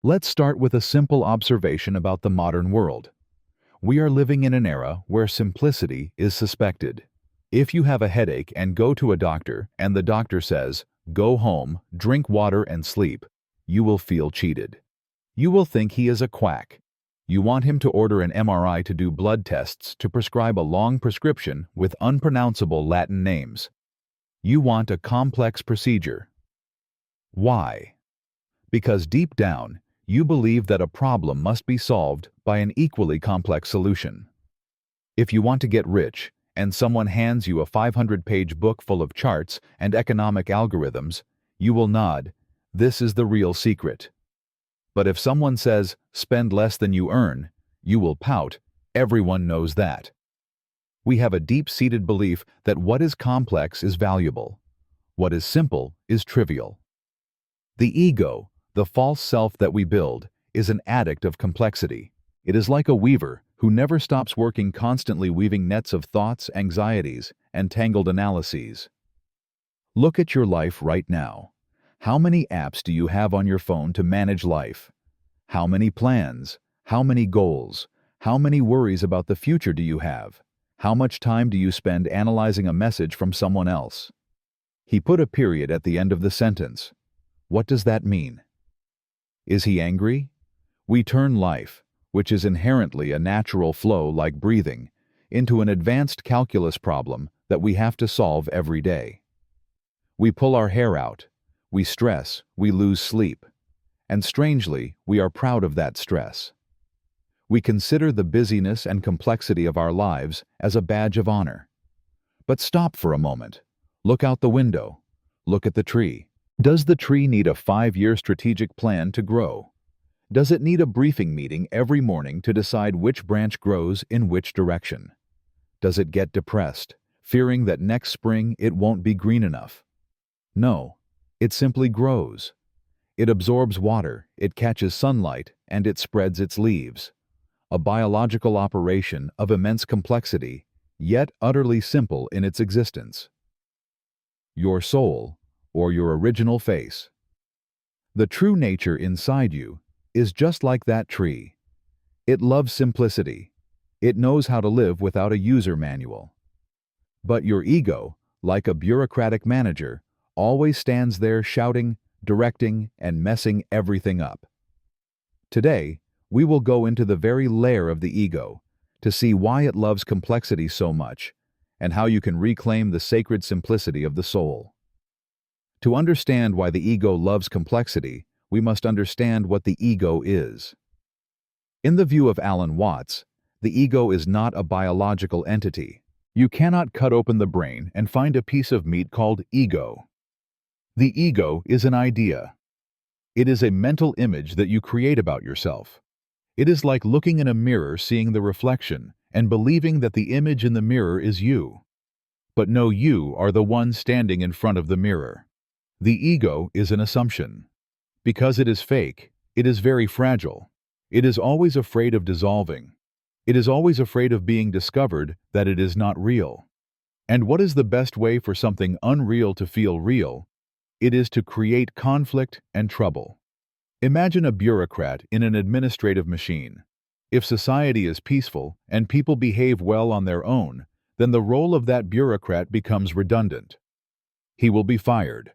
Let's start with a simple observation about the modern world. We are living in an era where simplicity is suspected. If you have a headache and go to a doctor and the doctor says, "Go home, drink water and sleep," you will feel cheated. You will think he is a quack. You want him to order an MRI to do blood tests to prescribe a long prescription with unpronounceable Latin names. You want a complex procedure. Why? Because deep down, you believe that a problem must be solved by an equally complex solution. If you want to get rich, and someone hands you a 500-page book full of charts and economic algorithms, you will nod, "This is the real secret." But if someone says, "Spend less than you earn," you will pout, "Everyone knows that." We have a deep-seated belief that what is complex is valuable. What is simple is trivial. The ego, the false self that we build, is an addict of complexity. It is like a weaver who never stops working, constantly weaving nets of thoughts, anxieties, and tangled analyses. Look at your life right now. How many apps do you have on your phone to manage life? How many plans? How many goals? How many worries about the future do you have? How much time do you spend analyzing a message from someone else? He put a period at the end of the sentence. What does that mean? Is he angry? We turn life, which is inherently a natural flow like breathing, into an advanced calculus problem that we have to solve every day. We pull our hair out, we stress, we lose sleep, and strangely, we are proud of that stress. We consider the busyness and complexity of our lives as a badge of honor. But stop for a moment. Look out the window. Look at the tree. Does the tree need a 5-year strategic plan to grow? Does it need a briefing meeting every morning to decide which branch grows in which direction? Does it get depressed, fearing that next spring it won't be green enough? No, it simply grows. It absorbs water, it catches sunlight, and it spreads its leaves. A biological operation of immense complexity, yet utterly simple in its existence. Your soul, or your original face. The true nature inside you is just like that tree. It loves simplicity. It knows how to live without a user manual. But your ego, like a bureaucratic manager, always stands there shouting, directing, and messing everything up. Today, we will go into the very lair of the ego to see why it loves complexity so much and how you can reclaim the sacred simplicity of the soul. To understand why the ego loves complexity, we must understand what the ego is. In the view of Alan Watts, the ego is not a biological entity. You cannot cut open the brain and find a piece of meat called ego. The ego is an idea. It is a mental image that you create about yourself. It is like looking in a mirror, seeing the reflection, and believing that the image in the mirror is you. But no, you are the one standing in front of the mirror. The ego is an assumption. Because it is fake, it is very fragile. It is always afraid of dissolving. It is always afraid of being discovered that it is not real. And what is the best way for something unreal to feel real? It is to create conflict and trouble. Imagine a bureaucrat in an administrative machine. If society is peaceful and people behave well on their own, then the role of that bureaucrat becomes redundant. He will be fired.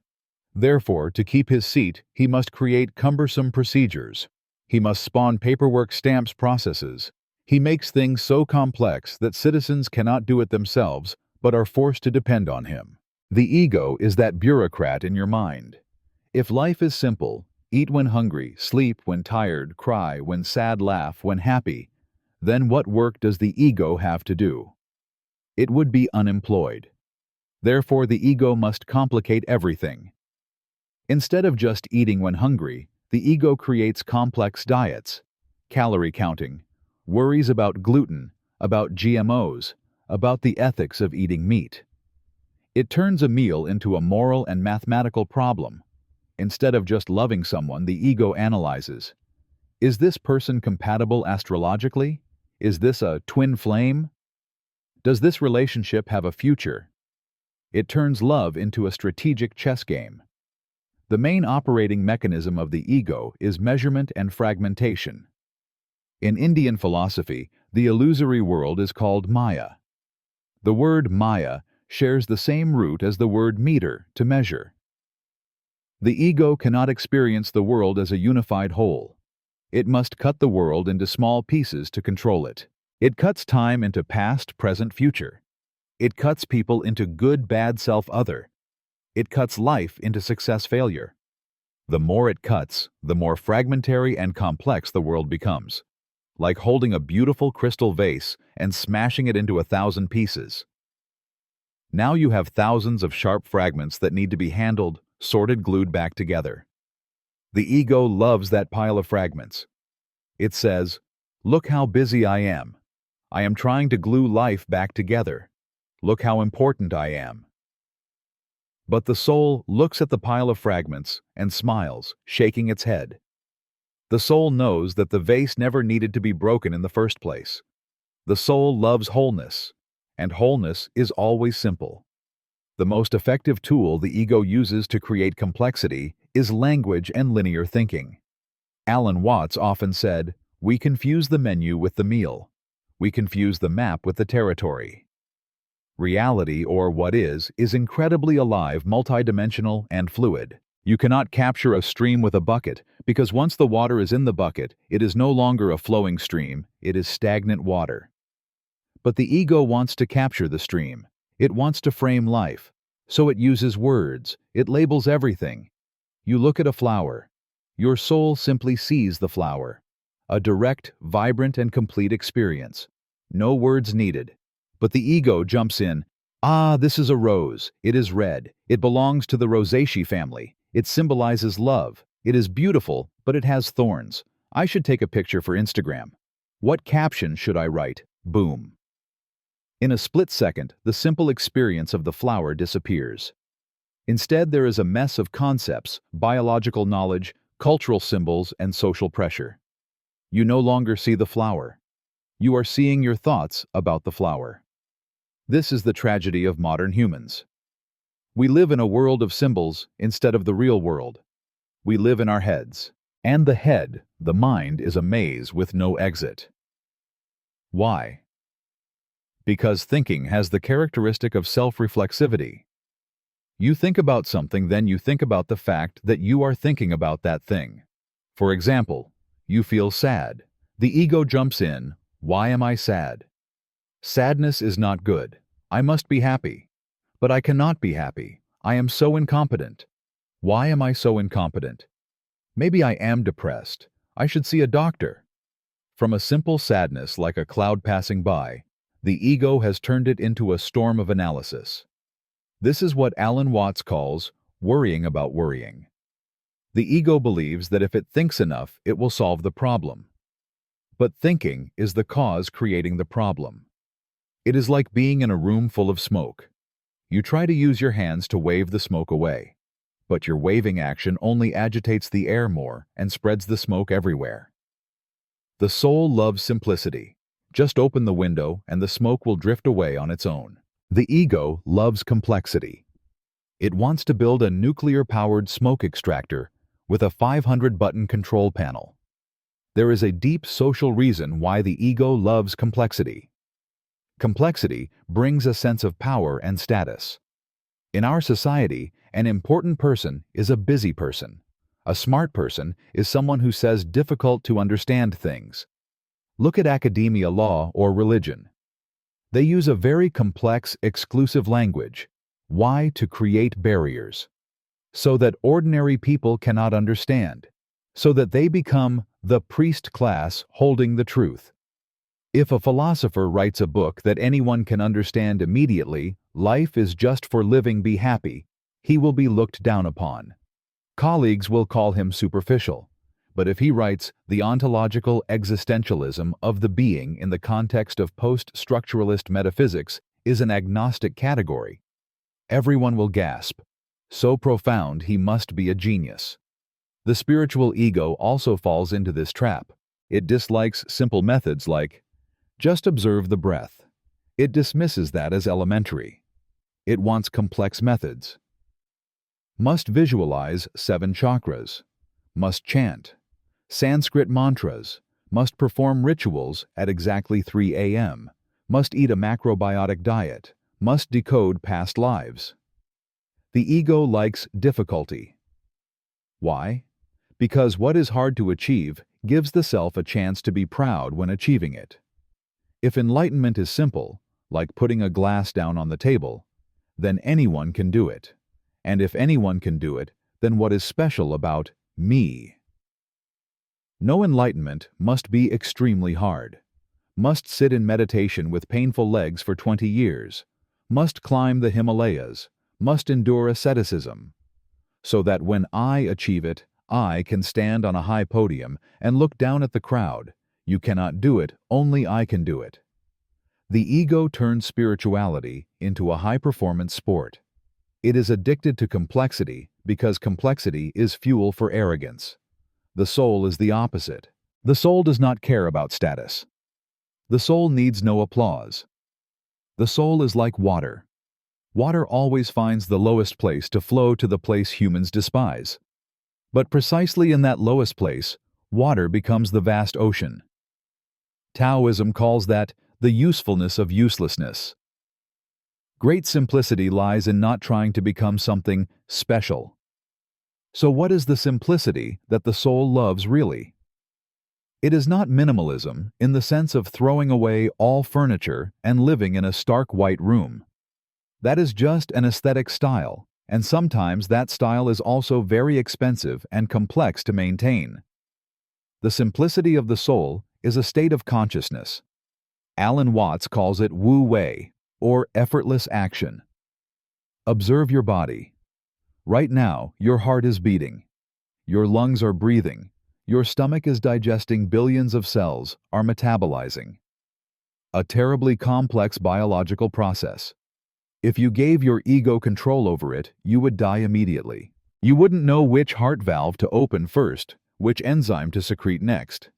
Therefore, to keep his seat, he must create cumbersome procedures. He must spawn paperwork, stamps, processes. He makes things so complex that citizens cannot do it themselves, but are forced to depend on him. The ego is that bureaucrat in your mind. If life is simple, eat when hungry, sleep when tired, cry when sad, laugh when happy, then what work does the ego have to do? It would be unemployed. Therefore, the ego must complicate everything. Instead of just eating when hungry, the ego creates complex diets, calorie counting, worries about gluten, about GMOs, about the ethics of eating meat. It turns a meal into a moral and mathematical problem. Instead of just loving someone, the ego analyzes. Is this person compatible astrologically? Is this a twin flame? Does this relationship have a future? It turns love into a strategic chess game. The main operating mechanism of the ego is measurement and fragmentation. In Indian philosophy, the illusory world is called Maya. The word Maya shares the same root as the word meter, to measure. The ego cannot experience the world as a unified whole. It must cut the world into small pieces to control it. It cuts time into past, present, future. It cuts people into good, bad, self, other. It cuts life into success, failure. The more it cuts, the more fragmentary and complex the world becomes, like holding a beautiful crystal vase and smashing it into 1,000 pieces. Now you have thousands of sharp fragments that need to be handled, sorted, glued back together. The ego loves that pile of fragments. It says, "Look how busy I am. I am trying to glue life back together. Look how important I am." But the soul looks at the pile of fragments and smiles, shaking its head. The soul knows that the vase never needed to be broken in the first place. The soul loves wholeness, and wholeness is always simple. The most effective tool the ego uses to create complexity is language and linear thinking. Alan Watts often said, "We confuse the menu with the meal. We confuse the map with the territory." Reality, or what is incredibly alive, multidimensional, and fluid. You cannot capture a stream with a bucket, because once the water is in the bucket, it is no longer a flowing stream, it is stagnant water. But the ego wants to capture the stream. It wants to frame life. So it uses words. It labels everything. You look at a flower. Your soul simply sees the flower. A direct, vibrant, and complete experience. No words needed. But the ego jumps in. "Ah, this is a rose. It is red. It belongs to the Rosaceae family. It symbolizes love. It is beautiful, but it has thorns. I should take a picture for Instagram. What caption should I write?" Boom. In a split second, the simple experience of the flower disappears. Instead, there is a mess of concepts, biological knowledge, cultural symbols, and social pressure. You no longer see the flower. You are seeing your thoughts about the flower. This is the tragedy of modern humans. We live in a world of symbols instead of the real world. We live in our heads. And the head, the mind, is a maze with no exit. Why? Because thinking has the characteristic of self-reflexivity. You think about something, then you think about the fact that you are thinking about that thing. For example, you feel sad. The ego jumps in. Why am I sad? Sadness is not good. I must be happy. But I cannot be happy. I am so incompetent. Why am I so incompetent? Maybe I am depressed. I should see a doctor. From a simple sadness like a cloud passing by, the ego has turned it into a storm of analysis. This is what Alan Watts calls worrying about worrying. The ego believes that if it thinks enough, it will solve the problem. But thinking is the cause creating the problem. It is like being in a room full of smoke. You try to use your hands to wave the smoke away, but your waving action only agitates the air more and spreads the smoke everywhere. The soul loves simplicity. Just open the window and the smoke will drift away on its own. The ego loves complexity. It wants to build a nuclear-powered smoke extractor with a 500-button control panel. There is a deep social reason why the ego loves complexity. Complexity brings a sense of power and status. In our society, an important person is a busy person. A smart person is someone who says difficult to understand things. Look at academia, law, or religion. They use a very complex, exclusive language. Why? To create barriers. So that ordinary people cannot understand. So that they become the priest class holding the truth. If a philosopher writes a book that anyone can understand immediately, life is just for living, be happy, he will be looked down upon. Colleagues will call him superficial. But if he writes the ontological existentialism of the being in the context of post-structuralist metaphysics is an agnostic category, everyone will gasp. So profound, he must be a genius. The spiritual ego also falls into this trap. It dislikes simple methods like, just observe the breath. It dismisses that as elementary. It wants complex methods. must visualize 7 chakras, must chant Sanskrit mantras, must perform rituals at exactly 3 a.m., must eat a macrobiotic diet, must decode past lives. The ego likes difficulty. Why? Because what is hard to achieve gives the self a chance to be proud when achieving it. If enlightenment is simple, like putting a glass down on the table, then anyone can do it. And if anyone can do it, then what is special about me? No enlightenment must be extremely hard. Must sit in meditation with painful legs for 20 years. Must climb the Himalayas. Must endure asceticism. So that when I achieve it, I can stand on a high podium and look down at the crowd. You cannot do it, only I can do it. The ego turns spirituality into a high-performance sport. It is addicted to complexity because complexity is fuel for arrogance. The soul is the opposite. The soul does not care about status. The soul needs no applause. The soul is like water. Water always finds the lowest place to flow to the place humans despise. But precisely in that lowest place, water becomes the vast ocean. Taoism calls that the usefulness of uselessness. Great simplicity lies in not trying to become something special. So what is the simplicity that the soul loves really? It is not minimalism in the sense of throwing away all furniture and living in a stark white room. That is just an aesthetic style, and sometimes that style is also very expensive and complex to maintain. The simplicity of the soul is a state of consciousness. Alan Watts calls it Wu Wei, or effortless action. Observe your body. Right now, your heart is beating. Your lungs are breathing. Your stomach is digesting billions of cells, are metabolizing. A terribly complex biological process. If you gave your ego control over it, you would die immediately. You wouldn't know which heart valve to open first, which enzyme to secrete next.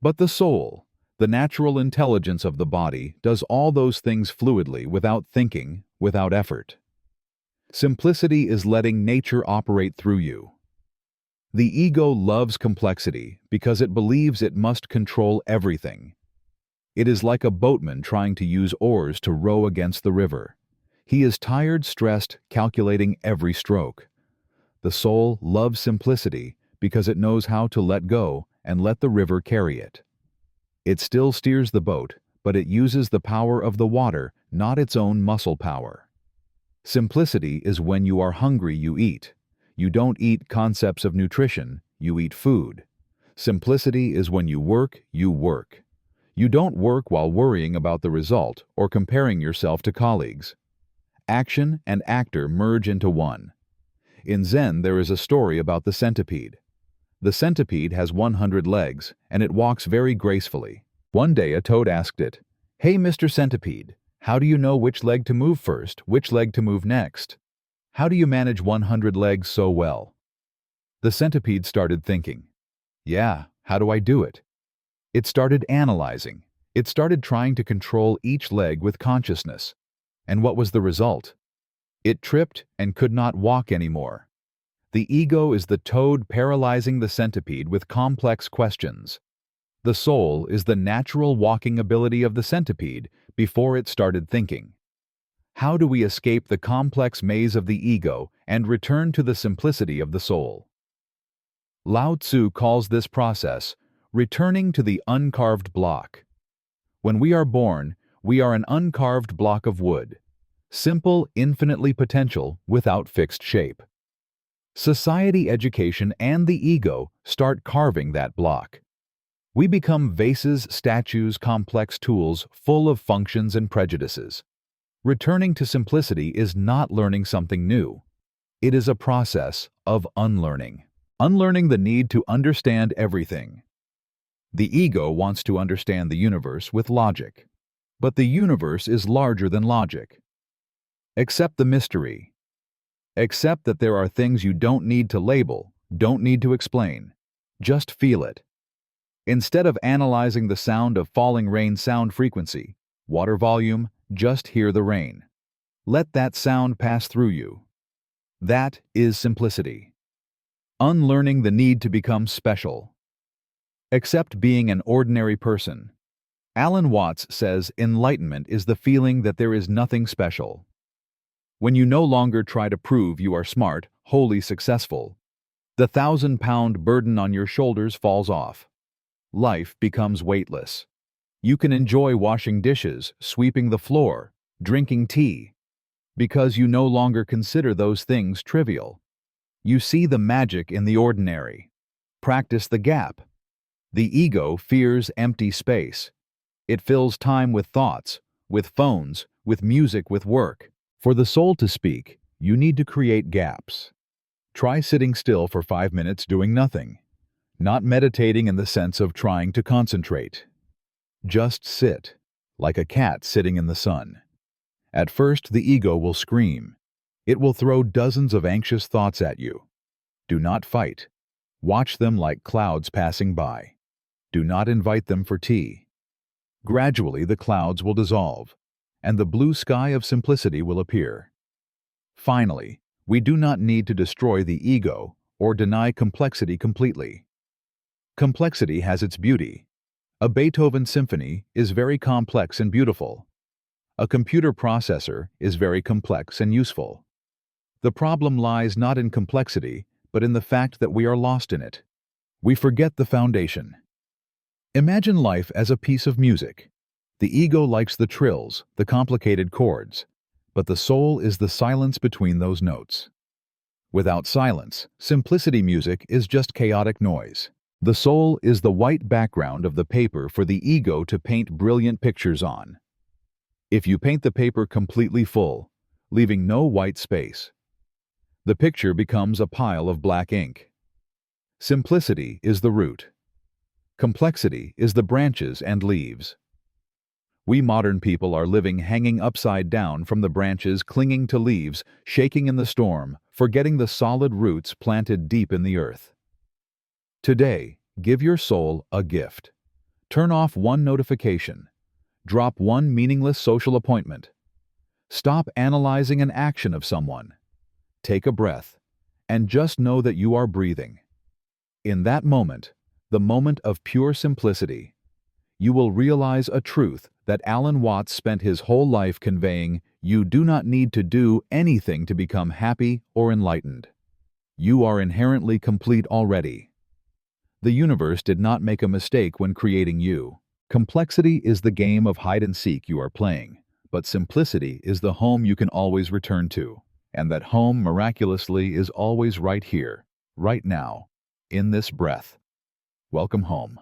But the soul, the natural intelligence of the body, does all those things fluidly without thinking, without effort. Simplicity is letting nature operate through you. The ego loves complexity because it believes it must control everything. It is like a boatman trying to use oars to row against the river. He is tired, stressed, calculating every stroke. The soul loves simplicity because it knows how to let go and let the river carry it. It still steers the boat, but it uses the power of the water, not its own muscle power. Simplicity is when you are hungry, you eat. You don't eat concepts of nutrition, you eat food. Simplicity is when you work, you work. You don't work while worrying about the result or comparing yourself to colleagues. Action and actor merge into one. In Zen, there is a story about the centipede. The centipede has 100 legs, and it walks very gracefully. One day a toad asked it, "Hey, Mr. Centipede, how do you know which leg to move first, which leg to move next? How do you manage 100 legs so well?" The centipede started thinking. Yeah, how do I do it? It started analyzing. It started trying to control each leg with consciousness. And what was the result? It tripped and could not walk anymore. The ego is the toad paralyzing the centipede with complex questions. The soul is the natural walking ability of the centipede before it started thinking. How do we escape the complex maze of the ego and return to the simplicity of the soul? Lao Tzu calls this process returning to the uncarved block. When we are born, we are an uncarved block of wood. Simple, infinitely potential, without fixed shape. Society, education, and the ego start carving that block. We become vases, statues, complex tools full of functions and prejudices. Returning to simplicity is not learning something new. It is a process of unlearning. Unlearning the need to understand everything. The ego wants to understand the universe with logic. But the universe is larger than logic. Accept the mystery. Accept that there are things you don't need to label, don't need to explain. Just feel it. Instead of analyzing the sound of falling rain sound frequency, water volume, just hear the rain. Let that sound pass through you. That is simplicity. Unlearning the need to become special. Accept being an ordinary person. Alan Watts says enlightenment is the feeling that there is nothing special. When you no longer try to prove you are smart, wholly successful, the 1,000-pound burden on your shoulders falls off. Life becomes weightless. You can enjoy washing dishes, sweeping the floor, drinking tea, because you no longer consider those things trivial. You see the magic in the ordinary. Practice the gap. The ego fears empty space. It fills time with thoughts, with phones, with music, with work. For the soul to speak, you need to create gaps. Try sitting still for 5 minutes doing nothing. Not meditating in the sense of trying to concentrate. Just sit, like a cat sitting in the sun. At first, the ego will scream. It will throw dozens of anxious thoughts at you. Do not fight. Watch them like clouds passing by. Do not invite them for tea. Gradually, the clouds will dissolve, and the blue sky of simplicity will appear. Finally, we do not need to destroy the ego or deny complexity completely. Complexity has its beauty. A Beethoven symphony is very complex and beautiful. A computer processor is very complex and useful. The problem lies not in complexity, but in the fact that we are lost in it. We forget the foundation. Imagine life as a piece of music. The ego likes the trills, the complicated chords, but the soul is the silence between those notes. Without silence, simplicity music is just chaotic noise. The soul is the white background of the paper for the ego to paint brilliant pictures on. If you paint the paper completely full, leaving no white space, the picture becomes a pile of black ink. Simplicity is the root. Complexity is the branches and leaves. We modern people are living hanging upside down from the branches, clinging to leaves, shaking in the storm, forgetting the solid roots planted deep in the earth. Today, give your soul a gift. Turn off one notification. Drop one meaningless social appointment. Stop analyzing an action of someone. Take a breath, and just know that you are breathing. In that moment, the moment of pure simplicity, you will realize a truth that Alan Watts spent his whole life conveying: you do not need to do anything to become happy or enlightened. You are inherently complete already. The universe did not make a mistake when creating you. Complexity is the game of hide and seek you are playing, but simplicity is the home you can always return to. And that home, miraculously, is always right here, right now, in this breath. Welcome home.